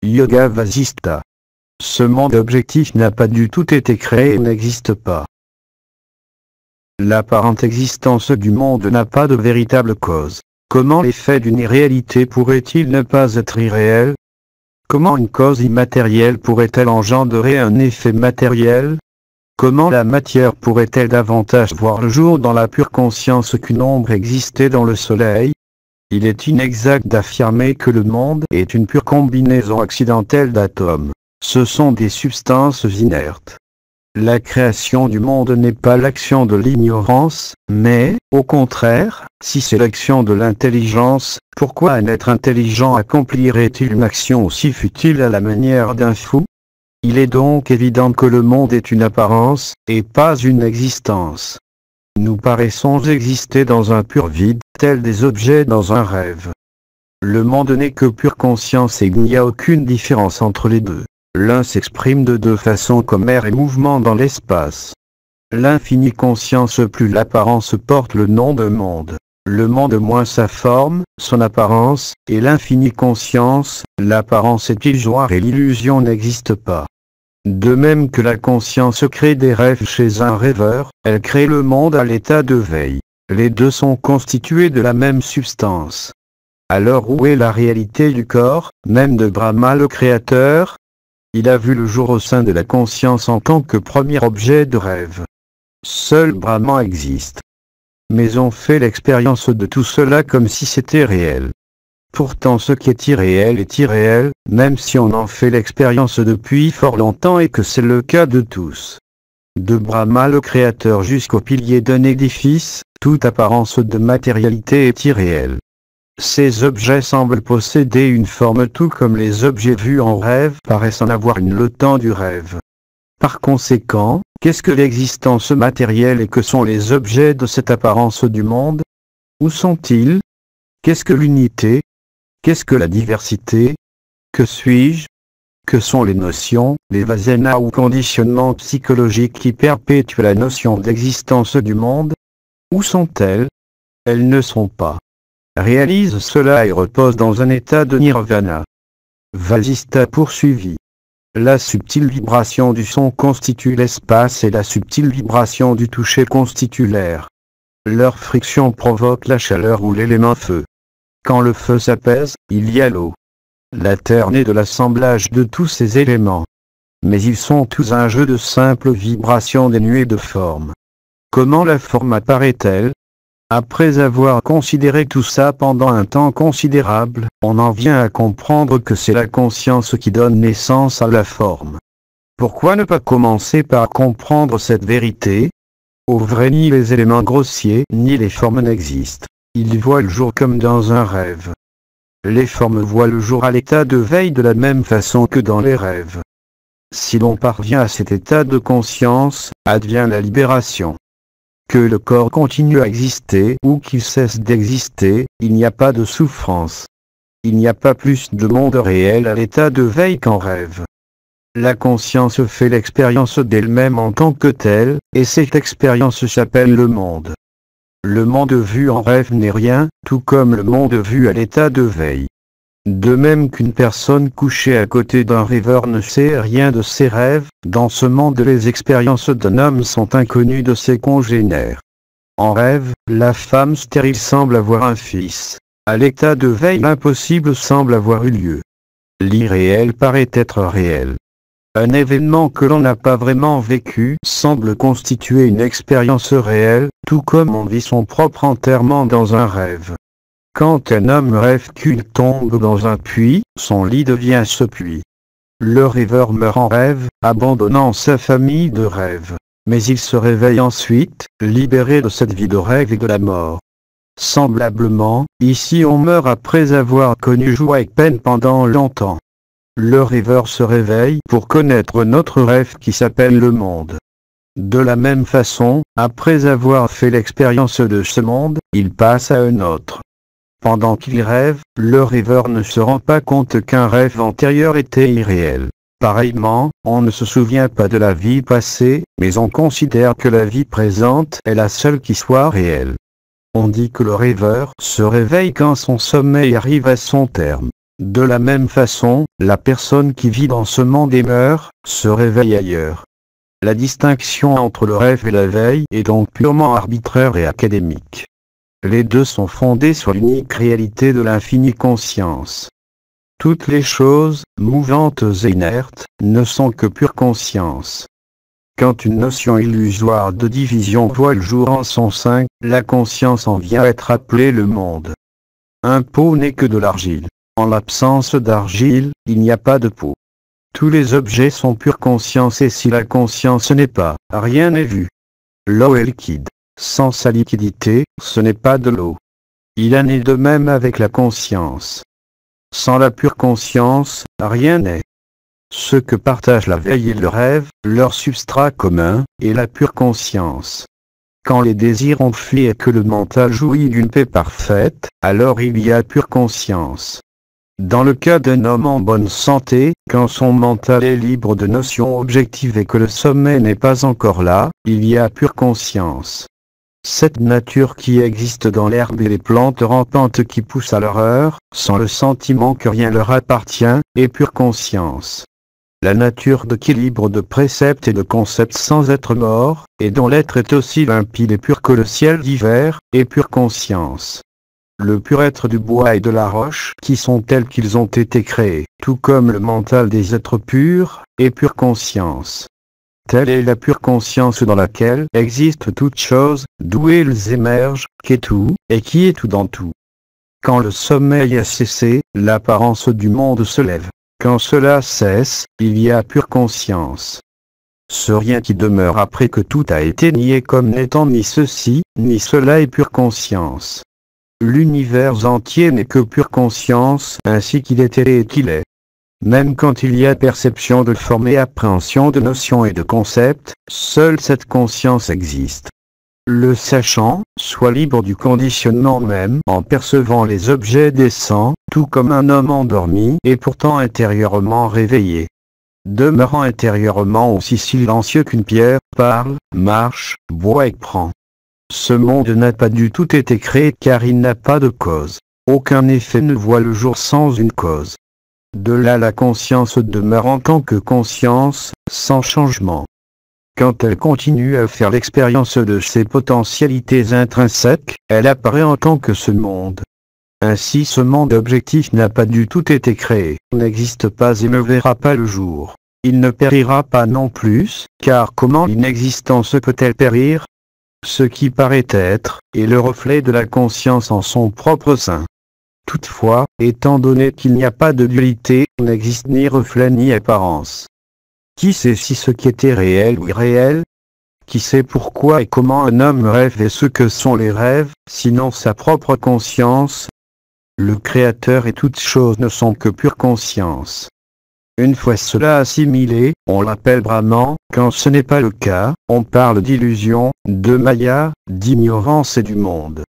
Yoga Vasista. Ce monde objectif n'a pas du tout été créé et n'existe pas. L'apparente existence du monde n'a pas de véritable cause. Comment l'effet d'une irréalité pourrait-il ne pas être irréel? Comment une cause immatérielle pourrait-elle engendrer un effet matériel? Comment la matière pourrait-elle davantage voir le jour dans la pure conscience qu'une ombre existait dans le soleil? Il est inexact d'affirmer que le monde est une pure combinaison accidentelle d'atomes. Ce sont des substances inertes. La création du monde n'est pas l'action de l'ignorance, mais, au contraire, si c'est l'action de l'intelligence, pourquoi un être intelligent accomplirait-il une action aussi futile à la manière d'un fou? Il est donc évident que le monde est une apparence, et pas une existence. Nous paraissons exister dans un pur vide, tels des objets dans un rêve. Le monde n'est que pure conscience et il n'y a aucune différence entre les deux. L'un s'exprime de deux façons comme air et mouvement dans l'espace. L'infinie conscience plus l'apparence porte le nom de monde. Le monde moins sa forme, son apparence, et l'infinie conscience, l'apparence est illusoire et l'illusion n'existe pas. De même que la conscience crée des rêves chez un rêveur, elle crée le monde à l'état de veille. Les deux sont constitués de la même substance. Alors où est la réalité du corps, même de Brahma le Créateur? Il a vu le jour au sein de la conscience en tant que premier objet de rêve. Seul Brahman existe. Mais on fait l'expérience de tout cela comme si c'était réel. Pourtant ce qui est irréel, même si on en fait l'expérience depuis fort longtemps et que c'est le cas de tous. De Brahma le Créateur jusqu'au pilier d'un édifice, toute apparence de matérialité est irréelle. Ces objets semblent posséder une forme tout comme les objets vus en rêve paraissent en avoir une le temps du rêve. Par conséquent, qu'est-ce que l'existence matérielle et que sont les objets de cette apparence du monde? Où sont-ils? Qu'est-ce que l'unité? Qu'est-ce que la diversité? Que suis-je? Que sont les notions, les vasanas ou conditionnements psychologiques qui perpétuent la notion d'existence du monde? Où sont-elles? Elles ne sont pas. Réalise cela et repose dans un état de nirvana. Vasista poursuivit. La subtile vibration du son constitue l'espace et la subtile vibration du toucher constitue l'air. Leur friction provoque la chaleur ou l'élément feu. Quand le feu s'apaise, il y a l'eau. La terre naît de l'assemblage de tous ces éléments. Mais ils sont tous un jeu de simples vibrations dénuées de forme. Comment la forme apparaît-elle? Après avoir considéré tout ça pendant un temps considérable, on en vient à comprendre que c'est la conscience qui donne naissance à la forme. Pourquoi ne pas commencer par comprendre cette vérité? Au vrai, ni les éléments grossiers ni les formes n'existent. Ils voient le jour comme dans un rêve. Les formes voient le jour à l'état de veille de la même façon que dans les rêves. Si l'on parvient à cet état de conscience, advient la libération. Que le corps continue à exister ou qu'il cesse d'exister, il n'y a pas de souffrance. Il n'y a pas plus de monde réel à l'état de veille qu'en rêve. La conscience fait l'expérience d'elle-même en tant que telle, et cette expérience s'appelle le monde. Le monde vu en rêve n'est rien, tout comme le monde vu à l'état de veille. De même qu'une personne couchée à côté d'un rêveur ne sait rien de ses rêves, dans ce monde les expériences d'un homme sont inconnues de ses congénères. En rêve, la femme stérile semble avoir un fils. À l'état de veille, l'impossible semble avoir eu lieu. L'irréel paraît être réel. Un événement que l'on n'a pas vraiment vécu semble constituer une expérience réelle, tout comme on vit son propre enterrement dans un rêve. Quand un homme rêve qu'il tombe dans un puits, son lit devient ce puits. Le rêveur meurt en rêve, abandonnant sa famille de rêve. Mais il se réveille ensuite, libéré de cette vie de rêve et de la mort. Semblablement, ici on meurt après avoir connu joie et peine pendant longtemps. Le rêveur se réveille pour connaître notre rêve qui s'appelle le monde. De la même façon, après avoir fait l'expérience de ce monde, il passe à un autre. Pendant qu'il rêve, le rêveur ne se rend pas compte qu'un rêve antérieur était irréel. Pareillement, on ne se souvient pas de la vie passée, mais on considère que la vie présente est la seule qui soit réelle. On dit que le rêveur se réveille quand son sommeil arrive à son terme. De la même façon, la personne qui vit dans ce monde et meurt, se réveille ailleurs. La distinction entre le rêve et la veille est donc purement arbitraire et académique. Les deux sont fondés sur l'unique réalité de l'infinie conscience. Toutes les choses, mouvantes et inertes, ne sont que pure conscience. Quand une notion illusoire de division voit le jour en son sein, la conscience en vient être appelée le monde. Un pot n'est que de l'argile. En l'absence d'argile, il n'y a pas de pot. Tous les objets sont pure conscience et si la conscience n'est pas, rien n'est vu. L'eau est liquide. Sans sa liquidité, ce n'est pas de l'eau. Il en est de même avec la conscience. Sans la pure conscience, rien n'est. Ce que partagent la veille et le rêve, leur substrat commun, est la pure conscience. Quand les désirs ont fui et que le mental jouit d'une paix parfaite, alors il y a pure conscience. Dans le cas d'un homme en bonne santé, quand son mental est libre de notions objectives et que le sommeil n'est pas encore là, il y a pure conscience. Cette nature qui existe dans l'herbe et les plantes rampantes qui poussent à leur heure, sans le sentiment que rien leur appartient, est pure conscience. La nature d'équilibre de préceptes et de concepts sans être mort, et dont l'être est aussi limpide et pur que le ciel d'hiver, est pure conscience. Le pur être du bois et de la roche, qui sont tels qu'ils ont été créés, tout comme le mental des êtres purs, est pure conscience. Telle est la pure conscience dans laquelle existe toute chose, d'où elles émergent, qui est tout, et qui est tout dans tout. Quand le sommeil a cessé, l'apparence du monde se lève. Quand cela cesse, il y a pure conscience. Ce rien qui demeure après que tout a été nié comme n'étant ni ceci, ni cela est pure conscience. L'univers entier n'est que pure conscience, ainsi qu'il était et qu'il est. Même quand il y a perception de forme et appréhension de notions et de concepts, seule cette conscience existe. Le sachant, soit libre du conditionnement même en percevant les objets des sens, tout comme un homme endormi et pourtant intérieurement réveillé. Demeurant intérieurement aussi silencieux qu'une pierre, parle, marche, boit et prend. Ce monde n'a pas du tout été créé car il n'a pas de cause. Aucun effet ne voit le jour sans une cause. De là la conscience demeure en tant que conscience, sans changement. Quand elle continue à faire l'expérience de ses potentialités intrinsèques, elle apparaît en tant que ce monde. Ainsi ce monde objectif n'a pas du tout été créé, n'existe pas et ne verra pas le jour. Il ne périra pas non plus, car comment l'inexistence peut-elle périr? Ce qui paraît être, est le reflet de la conscience en son propre sein. Toutefois, étant donné qu'il n'y a pas de dualité, n'existe ni reflet ni apparence. Qui sait si ce qui était réel ou irréel? Qui sait pourquoi et comment un homme rêve et ce que sont les rêves, sinon sa propre conscience? Le Créateur et toutes choses ne sont que pure conscience. Une fois cela assimilé, on l'appelle Brahman, quand ce n'est pas le cas, on parle d'illusion, de Maya, d'ignorance et du monde.